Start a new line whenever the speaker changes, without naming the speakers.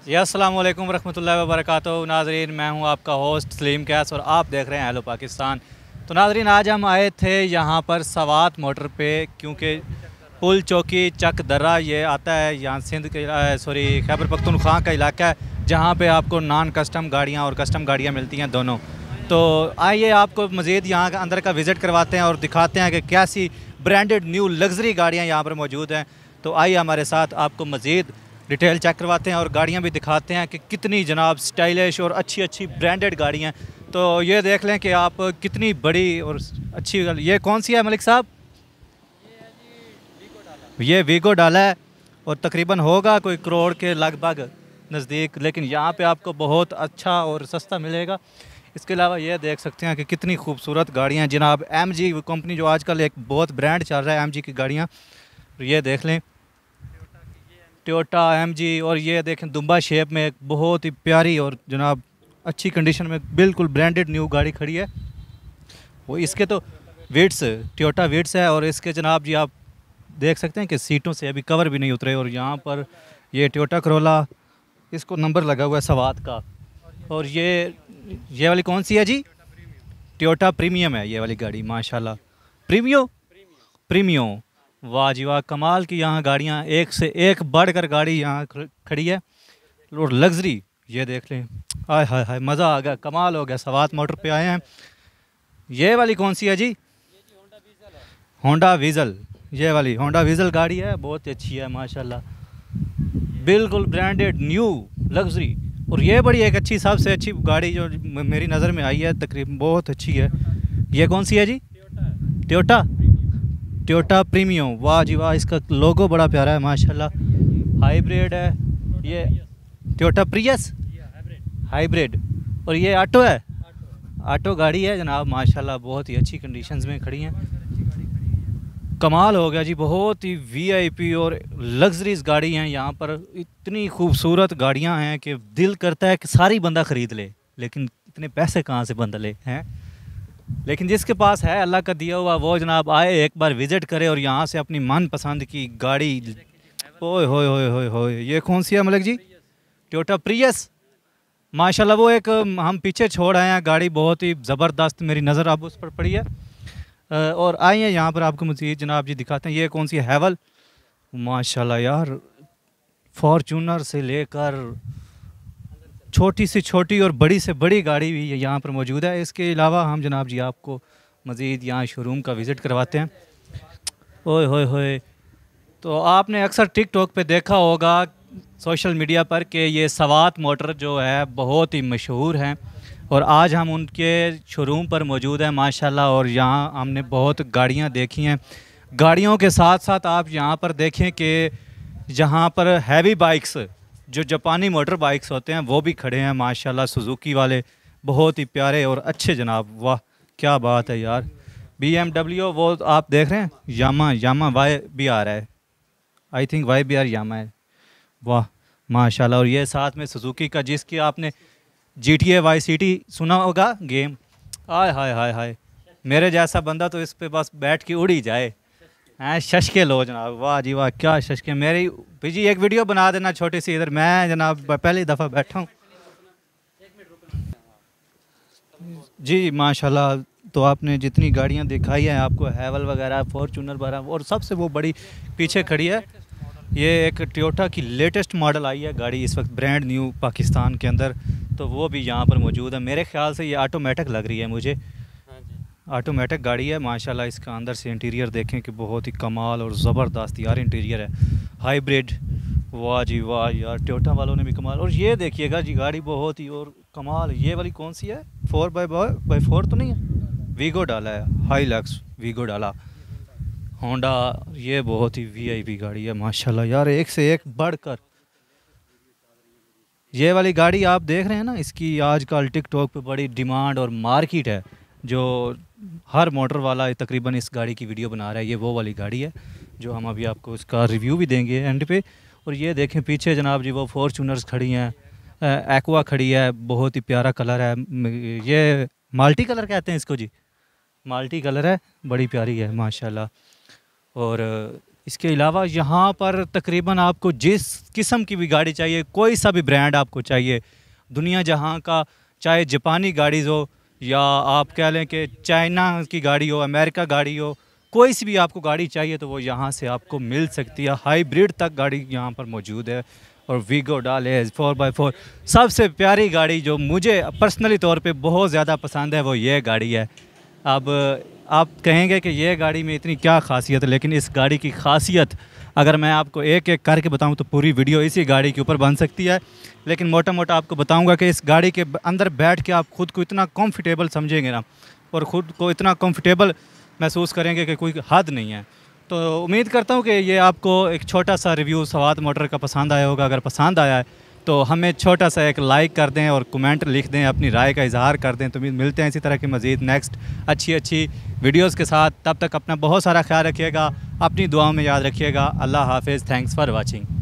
जी अस्सलाम वालेकुम रहमतुल्लाहि व बरकातहू। नाजरीन, मैं हूं आपका होस्ट सलीम कैस और आप देख रहे हैं हेलो पाकिस्तान। तो नाजरीन, आज हम आए थे यहाँ पर सवात मोटर पे, क्योंकि पुल चौकी चक दर्रा ये आता है यहाँ सिंध के सॉरी खैबर पख्तूनख्वा का इलाका है, जहाँ पे आपको नॉन कस्टम गाड़ियाँ और कस्टम गाड़ियाँ मिलती हैं दोनों। तो आइए आपको मज़ीद यहाँ का अंदर का विज़िट करवाते हैं और दिखाते हैं कि कैसी ब्रांडेड न्यू लग्जरी गाड़ियाँ यहाँ पर मौजूद हैं। तो आइए हमारे साथ आपको मज़ीद डिटेल चेक करवाते हैं और गाड़ियाँ भी दिखाते हैं कि कितनी जनाब स्टाइलिश और अच्छी अच्छी ब्रांडेड गाड़ियाँ। तो ये देख लें कि आप कितनी बड़ी और अच्छी। ये कौन सी है मलिक साहब? ये वीगो डाला है और तकरीबन होगा कोई करोड़ के लगभग नज़दीक, लेकिन यहाँ पे आपको बहुत अच्छा और सस्ता मिलेगा। इसके अलावा ये देख सकते हैं कि कितनी खूबसूरत गाड़ियाँ जनाब। एमजी कंपनी जो आजकल एक बहुत ब्रांड चल रहा है एमजी की गाड़ियाँ, ये देख लें टोयोटा एमजी। और ये देखें दुम्बा शेप में एक बहुत ही प्यारी और जनाब अच्छी कंडीशन में बिल्कुल ब्रांडेड न्यू गाड़ी खड़ी है। वो इसके तो विट्स टोयोटा विट्स है और इसके जनाब जी आप देख सकते हैं कि सीटों से अभी कवर भी नहीं उतरे। और यहाँ पर ये टोयोटा करोला, इसको नंबर लगा हुआ है सवात का। और ये वाली कौन सी है जी? टोयोटा प्रीमियम है ये वाली गाड़ी माशाल्लाह। प्रीमियो प्रीमियो, वाह जी वाह, कमाल की यहाँ गाड़ियाँ एक से एक बढ़कर गाड़ी यहाँ खड़ी है और लग्जरी। ये देख लें, आय हाय हाय, मज़ा आ गया, कमाल हो गया। सवात मोटर पे आए हैं। ये वाली कौन सी है जी? होंडा वीज़ल। ये वाली होंडा वीज़ल गाड़ी है, बहुत अच्छी है माशाल्लाह, बिल्कुल ब्रांडेड न्यू लग्जरी। और ये बड़ी एक अच्छी सबसे अच्छी गाड़ी जो मेरी नज़र में आई है, तकरीबन बहुत अच्छी है। ये कौन सी है जी? टोयोटा टोयोटा प्रीमियम, वाह जी वाह, इसका लोगो बड़ा प्यारा है माशाल्लाह। हाइब्रिड है ये, टोयोटा प्रियस हाइब्रिड। और ये ऑटो है, ऑटो गाड़ी है जनाब माशाल्लाह, बहुत ही अच्छी कंडीशंस में खड़ी हैं। कमाल हो गया जी, बहुत ही वीआईपी और लग्जरीज गाड़ी हैं यहाँ पर। इतनी खूबसूरत गाड़ियाँ हैं कि दिल करता है कि सारी बंदा ख़रीद ले, लेकिन इतने पैसे कहाँ से बंदा ले हैं। लेकिन जिसके पास है अल्लाह का दिया हुआ, वो जनाब आए एक बार विज़िट करे और यहाँ से अपनी मनपसंद की गाड़ी। ओए होए होए होए होए, ये कौन सी है मलिक जी? टोयोटा प्रियस माशाल्लाह। वो एक हम पीछे छोड़ आए हैं गाड़ी, बहुत ही ज़बरदस्त, मेरी नज़र अब उस पर पड़ी है। और आए हैं यहाँ पर आपको मज़ीद जनाब जी दिखाते हैं। ये कौन सी है? हैवल माशाल्लाह यार, फॉर्चूनर से लेकर छोटी से छोटी और बड़ी से बड़ी गाड़ी भी यहाँ पर मौजूद है। इसके अलावा हम जनाब जी आपको मज़ीद यहाँ शोरूम का विज़िट करवाते हैं। ओए होए होए, तो आपने अक्सर टिकटॉक पे देखा होगा सोशल मीडिया पर कि ये सवात मोटर जो है बहुत ही मशहूर हैं, और आज हम उनके शोरूम पर मौजूद हैं माशाल्लाह। और यहाँ हमने बहुत गाड़ियाँ देखी हैं। गाड़ियों के साथ साथ आप यहाँ पर देखें कि जहाँ पर हैवी बाइक्स, जो जापानी मोटर बाइक्स होते हैं, वो भी खड़े हैं माशाल्लाह। सुजुकी वाले बहुत ही प्यारे और अच्छे जनाब, वाह क्या बात है यार। BMW वो आप देख रहे हैं, यामा वाई भी आ रहा है, आई थिंक वाई बी आर यामा है, वाह माशाल्लाह। और ये साथ में सुजुकी का, जिसकी आपने GTA वाई सिटी सुना होगा गेम, आय हाय हाय हाय, मेरे जैसा बंदा तो इस पे बस बैठ के उड़ ही जाए हैं। शशके लो जनाब, वाह जी वाह, क्या शशके। मेरी जी एक वीडियो बना देना छोटी सी, इधर मैं जनाब पहली दफ़ा बैठा हूँ जी माशाल्लाह। तो आपने जितनी गाड़ियाँ दिखाई हैं आपको, हैवल वगैरह, फॉर्चूनर वगैरह, और सबसे वो बड़ी पीछे खड़ी है, ये एक टोयोटा की लेटेस्ट मॉडल आई है गाड़ी इस वक्त ब्रांड न्यू पाकिस्तान के अंदर, तो वो भी यहाँ पर मौजूद है। मेरे ख्याल से ये ऑटोमेटिक लग रही है मुझे, ऑटोमेटिक गाड़ी है माशाल्लाह। इसका अंदर से इंटीरियर देखें कि बहुत ही कमाल और ज़बरदस्त यार इंटीरियर है, हाइब्रिड, वाह जी वाह यार, टोयोटा वालों ने भी कमाल। और ये देखिएगा जी गाड़ी बहुत ही और कमाल। ये वाली कौन सी है? 4x4 तो नहीं है? वीगो डाला है, हाईलक्स वीगो डाला होंडा। ये बहुत ही वीआईपी गाड़ी है माशाल्लाह यार, एक से एक बढ़कर। ये वाली गाड़ी आप देख रहे हैं ना, इसकी आजकल टिकटॉक पे बड़ी डिमांड और मार्केट है, जो हर मोटर वाला तकरीबन इस गाड़ी की वीडियो बना रहा है। ये वो वाली गाड़ी है जो हम अभी आपको इसका रिव्यू भी देंगे एंड पे। और ये देखें पीछे जनाब जी वो फॉर्चूनर्स खड़ी हैं, एक्वा खड़ी है, बहुत ही प्यारा कलर है। ये माल्टी कलर कहते हैं इसको जी, माल्टी कलर है, बड़ी प्यारी है माशाल्लाह। और इसके अलावा यहाँ पर तकरीबन आपको जिस किस्म की भी गाड़ी चाहिए, कोई सा भी ब्रांड आपको चाहिए, दुनिया जहाँ का, चाहे जापानी गाड़ी हो या आप कह लें कि चाइना की गाड़ी हो, अमेरिका गाड़ी हो, कोई सी भी आपको गाड़ी चाहिए तो वो यहाँ से आपको मिल सकती है। हाइब्रिड तक गाड़ी यहाँ पर मौजूद है। और वीगो डाले 4x4 सबसे प्यारी गाड़ी जो मुझे पर्सनली तौर पे बहुत ज़्यादा पसंद है वो ये गाड़ी है। अब आप कहेंगे कि ये गाड़ी में इतनी क्या खासियत है, लेकिन इस गाड़ी की खासियत अगर मैं आपको एक एक करके बताऊं तो पूरी वीडियो इसी गाड़ी के ऊपर बन सकती है। लेकिन मोटा मोटा आपको बताऊंगा कि इस गाड़ी के अंदर बैठ के आप खुद को इतना कंफर्टेबल समझेंगे ना, और ख़ुद को इतना कंफर्टेबल महसूस करेंगे कि कोई हद नहीं है। तो उम्मीद करता हूँ कि ये आपको एक छोटा सा रिव्यू सवात मोटर का पसंद आया होगा। अगर पसंद आया है तो हमें छोटा सा एक लाइक कर दें और कमेंट लिख दें, अपनी राय का इजहार कर दें। तो मिलते हैं इसी तरह की मज़ीद नेक्स्ट अच्छी वीडियोज़ के साथ। तब तक अपना बहुत सारा ख्याल रखिएगा, अपनी दुआओं में याद रखिएगा। अल्लाह हाफिज़। Thanks for watching.